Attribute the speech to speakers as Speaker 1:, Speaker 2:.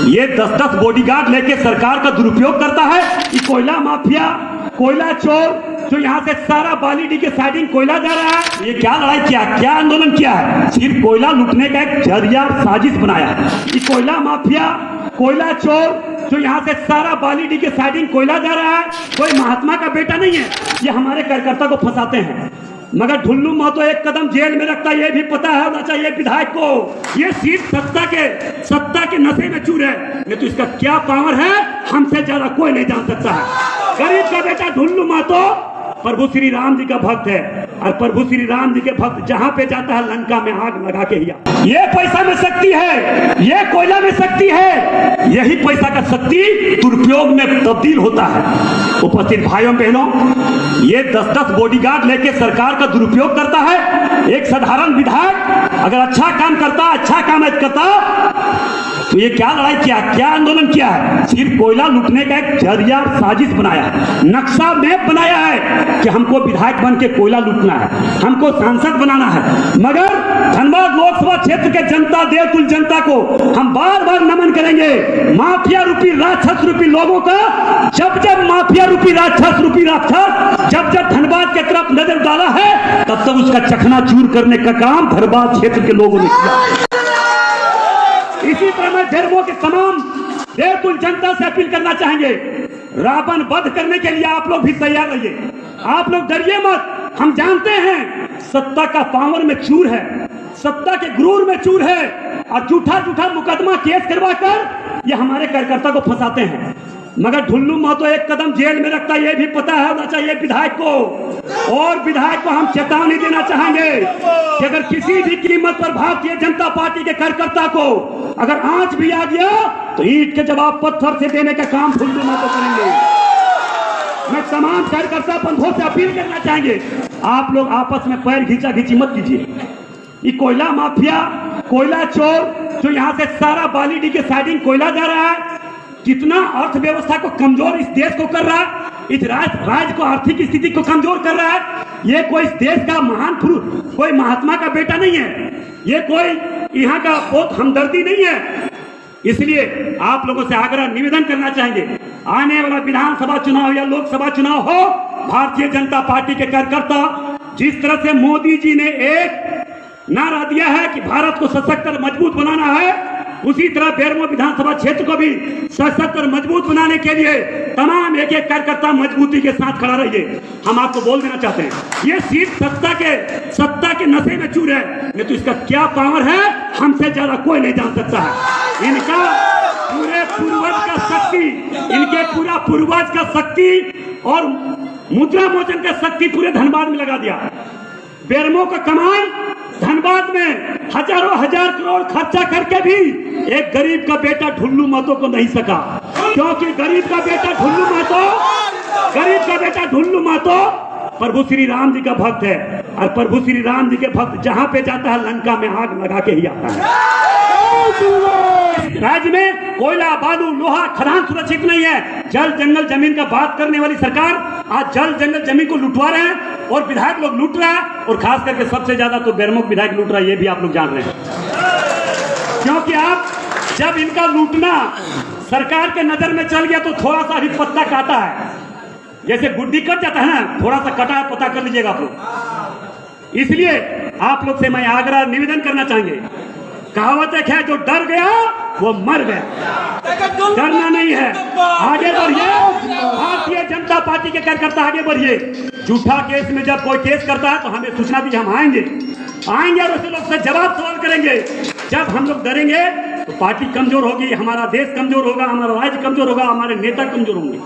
Speaker 1: ये 10-10 बॉडीगार्ड लेके सरकार का दुरुपयोग करता है। ये कोयला माफिया, कोयला चोर जो यहाँ से सारा बालीडी के साइडिंग कोयला जा रहा है, ये क्या लड़ाई किया, क्या आंदोलन किया है? सिर्फ कोयला लूटने का एक जरिया साजिश बनाया है। ये कोयला माफिया, कोयला चोर जो यहाँ से सारा बालीडी के साइडिंग कोयला जा रहा है, कोई महात्मा का बेटा नहीं है। ये हमारे कार्यकर्ता को फंसाते हैं, मगर ढुल्लू महतो एक कदम जेल में रखता है, ये भी पता होना चाहिए विधायक को। ये सीट सत्ता के नशे में चूर है, नहीं तो इसका क्या पावर है हमसे ज्यादा कोई नहीं जान सकता है। गरीब का बेटा ढुल्लू महतो प्रभु श्री राम जी का भक्त है, और प्रभु श्री राम जी के भक्त जहां पे जाता है लंका में आग लगा के ही आता है। ये पैसा में शक्ति है, ये कोयला में शक्ति है, यही पैसा का शक्ति दुरुपयोग में तब्दील होता है। उपस्थित भाइयों बहनों, ये 10-10 बॉडीगार्ड लेके सरकार का दुरुपयोग करता है। एक साधारण विधायक अगर अच्छा काम करता, अच्छा काम करता, तो ये क्या लड़ाई किया, क्या आंदोलन किया है? सिर्फ कोयला लूटने का एक जरिया साजिश बनाया है, नक्शा मैप बनाया है कि हमको विधायक बन के कोयला लूटना है, हमको सांसद बनाना है। मगर धनबाद लोकसभा क्षेत्र के जनता, देवतुल जनता को हम बार बार नमन करेंगे। माफिया रूपी राक्षस रूपी लोगों का जब माफिया रूपी राक्षस जब धनबाद की तरफ नजर डाला है, तब तक उसका चकनाचूर करने का काम धनबाद क्षेत्र के लोगों ने किया। इसी तरह मैं धर्मों के तमाम देवतुल जनता से अपील करना चाहेंगे, रावण वध करने के लिए आप लोग भी तैयार रहिए, आप लोग डरिए मत। हम जानते हैं सत्ता का पावर में चूर है, सत्ता के गुरूर में चूर है, और झूठा मुकदमा केस करवा कर ये हमारे कार्यकर्ता को फंसाते हैं। मगर ढुल्लू महतो एक कदम जेल में रखता है, ये भी पता होना चाहिए विधायक को। और विधायक को हम चेतावनी देना चाहेंगे कि अगर किसी भी कीमत पर भारतीय जनता पार्टी के कार्यकर्ता को अगर आंच भी आ गया तो ईंट के जवाब पत्थर से देने का काम ढुल्लू महतो करेंगे। मैं तमाम कार्यकर्ता बंधुओं से अपील करना चाहेंगे, आप लोग आपस में पैर खींची मत कीजिए। ये कोयला माफिया, कोयला चोर जो यहाँ से सारा बालीडी के साइडिंग कोयला जा रहा है, कितना अर्थव्यवस्था को कमजोर इस देश को कर रहा है, इस राज्य को आर्थिक स्थिति को कमजोर कर रहा है। ये कोई इस देश का महान पुरुष, कोई महात्मा का बेटा नहीं है, ये कोई यहाँ का बहुत हमदर्दी नहीं है। इसलिए आप लोगों से आग्रह निवेदन करना चाहेंगे, आने वाला विधानसभा चुनाव या लोकसभा चुनाव हो, भारतीय जनता पार्टी के कार्यकर्ता जिस तरह से मोदी जी ने एक नारा दिया है कि भारत को सशक्त और मजबूत बनाना है, उसी तरह बेरमो विधानसभा क्षेत्र को भी सशक्त और मजबूत बनाने के लिए तमाम एक कार्यकर्ता मजबूती के साथ खड़ा रहिए। हम आपको बोल देना चाहते हैं, ये सीट सत्ता के नशे में चूर है, नहीं तो इसका क्या पावर है हमसे ज्यादा कोई नहीं जान सकता है। इनका पूरे पूर्वज का शक्ति, इनके पूरा पूर्वज का शक्ति और मुद्रा मोचन का शक्ति पूरे धनबाद में लगा दिया। बेरमो का कमाई धनबाद में हजारों हजार करोड़ खर्चा करके भी एक गरीब का बेटा ढुल्लू महतो को नहीं सका, क्योंकि गरीब का बेटा ढुल्लू महतो प्रभु श्री राम जी का भक्त है, और प्रभु श्री राम जी के भक्त जहां पे जाता है लंका में आग लगा के ही आता है। राज्य में कोयला, बालू, लोहा, खदान सुरक्षित नहीं है। जल जंगल जमीन का बात करने वाली सरकार आज जल जंगल जमीन को लुटवा रहे हैं, और विधायक लोग लूट रहा है, और खास करके सबसे ज्यादा तो बेरमो विधायक लूट रहा है, ये भी आप लोग जान रहे हैं। क्योंकि आप जब इनका लूटना सरकार के नजर में चल गया तो थोड़ा सा भी पत्ता काटा है, जैसे गुड्डी कट जाता है ना, थोड़ा सा कटा है, पता कर लीजिएगा आप लोग। इसलिए आप लोग से मैं आग्रह निवेदन करना चाहेंगे, कहावत एक है, जो डर गया वो मर गया। डरना नहीं है, आगे बढ़िए। भारतीय जनता पार्टी के कार्यकर्ता आगे बढ़िए। झूठा केस में जब कोई केस करता है तो हमें सूचना दीजिए, हम आएंगे और उसे लोग से जवाब सवाल करेंगे। जब हम लोग डरेंगे तो पार्टी कमजोर होगी, हमारा देश कमजोर होगा, हमारा राज्य कमजोर होगा, हमारे नेता कमजोर होंगे।